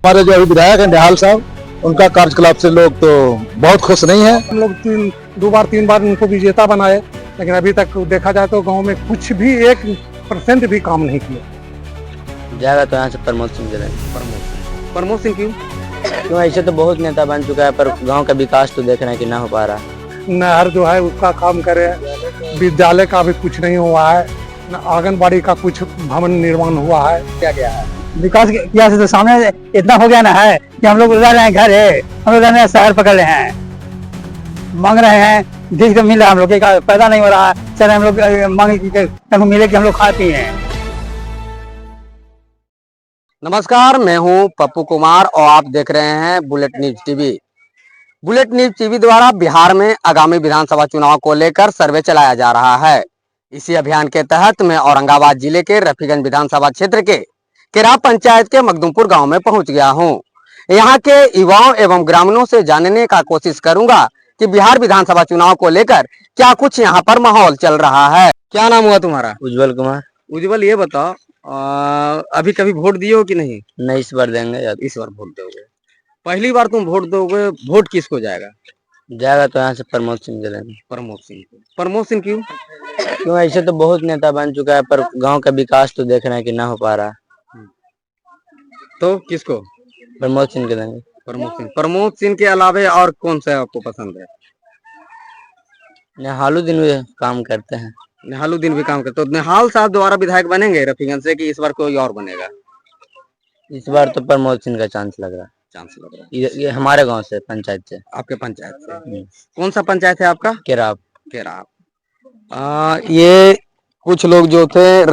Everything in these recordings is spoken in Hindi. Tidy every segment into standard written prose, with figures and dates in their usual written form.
हमारे जो अभी विधायक हैं निहाल साहब, उनका कार्यकलाप से लोग तो बहुत खुश नहीं है। हम लोग दो बार तीन बार उनको विजेता बनाए, लेकिन अभी तक देखा जाए तो गांव में कुछ भी 1% भी काम नहीं किया। जाएगा तो यहाँ से प्रमोद सिंह जगह। प्रमोद सिंह क्यों ऐसे तो बहुत नेता बन चुका है, पर गांव का विकास तो देख रहे हैं कि ना हो पा रहा। नहर जो है उसका काम करे, विद्यालय का भी कुछ नहीं हुआ है, न आंगनबाड़ी का कुछ भवन निर्माण हुआ है। क्या क्या है विकास किया से तो सामने इतना हो गया ना है कि हम लोग रह रहे हैं घर है, हम लोग रह रहे हैं शहर पकड़ रहे हैं, मांग रहे हैं, देख तो मिल रहा है, हम लोग के पैदा नहीं हो रहा है। चल हम लोग मांग मिले कि हम लोग खा पिए हैं। नमस्कार, मैं हूं पप्पू कुमार और आप देख रहे हैं bullet news TV. Bullet news TV द्वारा बिहार में आगामी विधानसभा चुनाव को लेकर सर्वे चलाया जा रहा है। इसी अभियान के तहत मैं औरंगाबाद जिले के रफीगंज विधानसभा क्षेत्र के केराव पंचायत के मखदुमपुर गांव में पहुंच गया हूं। यहां के युवाओं एवं ग्रामीणों से जानने का कोशिश करूंगा कि बिहार विधानसभा चुनाव को लेकर क्या कुछ यहां पर माहौल चल रहा है। क्या नाम हुआ तुम्हारा? उज्जवल कुमार। उज्जवल, ये बताओ, अभी कभी वोट दिए हो कि नहीं? नहीं, इस बार देंगे। इस बार वोट दोगे? पहली बार तुम वोट दोगे, वोट किसको जाएगा? जाएगा तो यहाँ से प्रमोद सिंह जगह। प्रमोद सिंह को। प्रमोद सिंह क्यों? क्यों ऐसे तो बहुत नेता बन चुका है, पर गांव का विकास तो देख रहे हैं कि ना हो पा रहा। तो किसको? प्रमोद सिंह के देंगे। प्रमोद सिंह। प्रमोद सिंह के अलावे और कौन सा आपको पसंद है? निहालू दिन में काम करते हैं। निहालुद्दीन भी काम करते, तो निहाल साहब दोबारा विधायक बनेंगे रफीगंज से कि इस बार कोई और बनेगा? इस बार तो प्रमोद सिंह का चांस लग रहा है। चांस लग रहा है। ये हमारे गांव से, पंचायत से। आपके पंचायत से? कौन सा पंचायत है आपका? केराव। केराव। ये कुछ लोग जो थे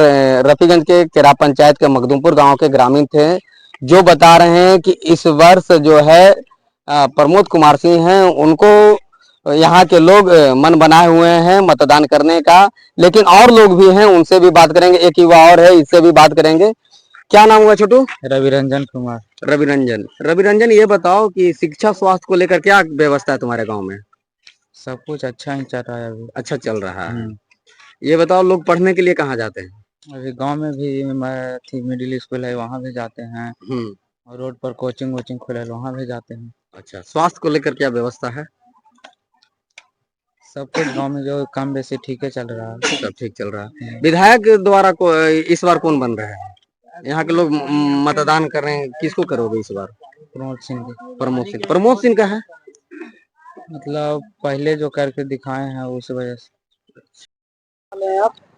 रफीगंज के केराव पंचायत के मखदुमपुर गांव के ग्रामीण थे, जो बता रहे हैं कि इस वर्ष जो है प्रमोद कुमार सिंह हैं, उनको यहाँ के लोग मन बनाए हुए हैं मतदान करने का। लेकिन और लोग भी हैं, उनसे भी बात करेंगे। एक युवा और है, इससे भी बात करेंगे। क्या नाम हुआ छोटू? रविरंजन कुमार। रविरंजन, ये बताओ कि शिक्षा स्वास्थ्य को लेकर क्या व्यवस्था है तुम्हारे गांव में? सब कुछ अच्छा ही चल रहा है अभी। अच्छा चल रहा है। ये बताओ, लोग पढ़ने के लिए कहाँ जाते हैं? अभी गांव में भी मिडिल स्कूल है, वहाँ भी जाते हैं। और रोड पर कोचिंग वोचिंग खुला है, वहाँ भी जाते हैं। अच्छा, स्वास्थ्य को लेकर क्या व्यवस्था है? सब कुछ गांव में जो कम बेसी ठीक है चल रहा है। सब ठीक चल रहा है। विधायक द्वारा इस बार कौन बन रहा है? यहाँ के लोग मतदान कर रहे हैं, किसको करोगे इस बार? प्रमोद सिंह जी। प्रमोद सिंह का है, मतलब पहले जो करके दिखाए हैं उस वजह से।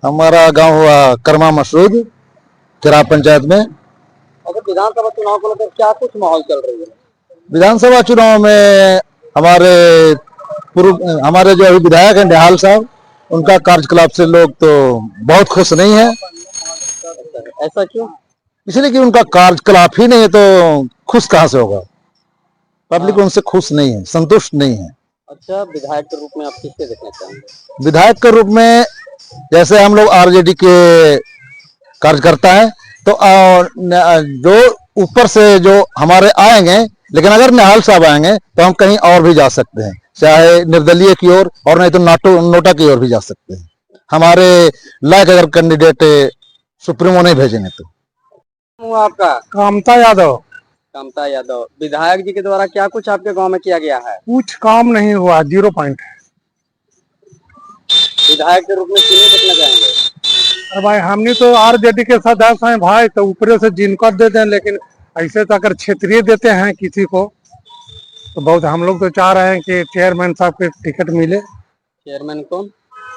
हमारा गांव हुआ कर्मा मसरूद, केराव पंचायत में। अगर विधानसभा चुनाव को लेकर क्या कुछ माहौल चल रही है? विधानसभा चुनाव में हमारे जो अभी विधायक हैं निहाल साहब, उनका कार्यकलाप से लोग तो बहुत खुश नहीं है। ऐसा क्यों? इसलिए कि उनका कार्यकलाप ही नहीं है तो खुश कहाँ से होगा। पब्लिक उनसे खुश नहीं है, संतुष्ट नहीं है। अच्छा, विधायक के रूप में आप किससे देखना चाहेंगे? विधायक के रूप में जैसे हम लोग आरजेडी के कार्यकर्ता हैं, तो जो ऊपर से जो हमारे आएंगे, लेकिन अगर निहाल साहब आएंगे तो हम कहीं और भी जा सकते हैं, चाहे निर्दलीय की ओर और नहीं तो नोटा की ओर भी जा सकते हैं। हमारे लायक अगर कैंडिडेट सुप्रीमो नहीं भेजेंगे तो। आपका? कामता यादव। कामता यादव। विधायक जी के द्वारा क्या कुछ आपके गांव में किया गया है? कुछ काम नहीं हुआ, 0 पॉइंट है। विधायक के रूप में किन्हें देखना चाहेंगे? अरे भाई, हमने तो आरजेडी के सदस्य हैं भाई, तो ऊपरे से जिनको दे दें, लेकिन ऐसे तो अगर क्षेत्रीय देते हैं किसी को तो बहुत, हम लोग तो चाह रहे हैं कि चेयरमैन साहब के टिकट मिले। चेयरमैन कौन?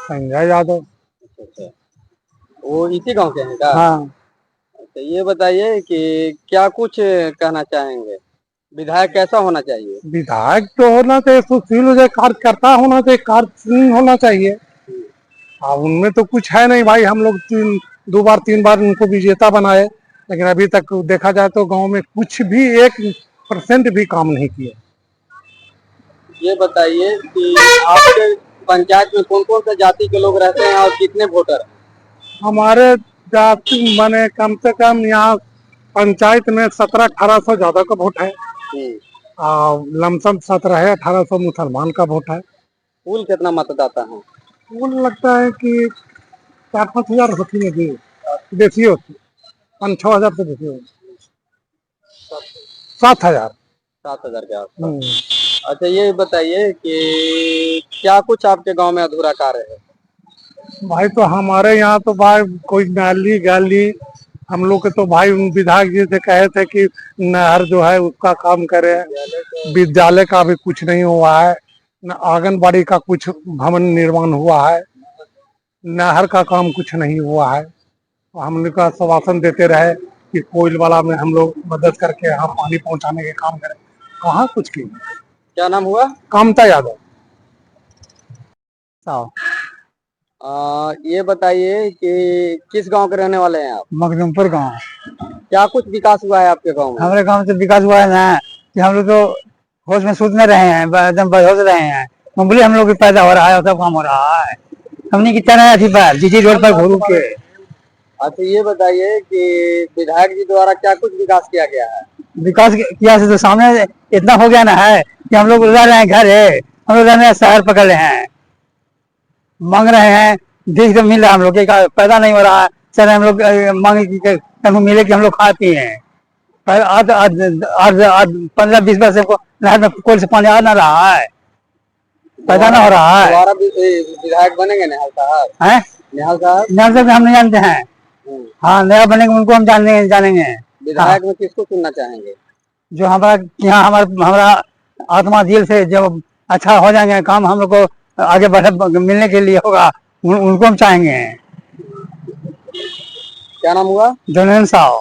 संजय यादव। अच्छा, वो इसी गांव के हैं का? हाँ। तो ये बताइए कि क्या कुछ कहना चाहेंगे, विधायक कैसा होना चाहिए? विधायक तो होना चाहिए, सुशील कार्यकर्ता होना चाहिए, कार्यशील होना चाहिए। अब उनमें तो कुछ है नहीं भाई। हम लोग दो बार तीन बार उनको विजेता बनाए, लेकिन अभी तक देखा जाए तो गांव में कुछ भी 1% भी काम नहीं किया। ये बताइए कि आपके पंचायत में कौन कौन से जाति के लोग रहते हैं और कितने वोटर? हमारे जाति माने कम से कम यहाँ पंचायत में 1700-1800 ज्यादा का वोट है। लमसम 1700-1800 मुसलमान का वोट है। कुल कितना मतदाता है? कुल लगता है कि 4-5 हजार होती है, बेसी होती, 5-6 हजार से बेसी होती। 7,000। 7,000 के आसपास। अच्छा ये बताइए कि क्या कुछ आपके गांव में अधूरा कार्य है? भाई तो हमारे यहाँ तो भाई कोई नाली गाली, हम लोग के तो भाई उन विधायक जी से कहे थे कि नहर जो है उसका काम करें। विद्यालय का भी कुछ नहीं हुआ है, न आंगनबाड़ी का कुछ भवन निर्माण हुआ है, नहर का काम कुछ नहीं हुआ है। तो हम लोग का आश्वासन देते रहे कि कोयल वाला में हम लोग मदद करके यहाँ पानी पहुंचाने के काम करें, कहाँ कुछ किए। क्या नाम हुआ? कामता यादव। ये बताइए कि किस गांव के रहने वाले हैं आप? मखदूमपुर गाँव। क्या कुछ विकास हुआ है आपके गांव में? हमारे गांव से विकास हुआ है ना कि हम लोग तो होश में सूझ नहीं रहे हैं, एकदम बेहोश रहे हैं। मामूली हम लोग की पैदा हो रहा है, सब काम हो रहा है। हमने की तरह अथी पर जीजी रोड पर घूरू के। अच्छा ये बताइए कि विधायक जी द्वारा क्या कुछ विकास किया गया है? विकास किया से तो सामने इतना हो गया ना है कि हम लोग रह रहे हैं घर है, हम लोग रहने शहर पकड़ रहे हैं, मांग रहे हैं, देख तो मिल रहा है हम लोग के पैदा नहीं हो रहा है। सर हम लोग मांगे कि मिले कि हम लोग खा पिए हैं। 15-20 वर्ष से नहर में कोल से पानी आ ना रहा है, पैदा ना हो रहा है। दोबारा विधायक बनेंगे निहाल साहब? हैं? निहाल साहब? निहाल साहब हम नहीं जानते हैं। हाँ नया बनेंगे उनको हम जानेंगे। विधायक में किसको चुनना चाहेंगे? जो हमारा यहाँ हमारा आत्मा दिल से जब अच्छा हो जाएंगे काम हम लोग को आगे मिलने के लिए होगा, उनको हम चाहेंगे। क्या नाम हुआ? धनेन्द्र साहब।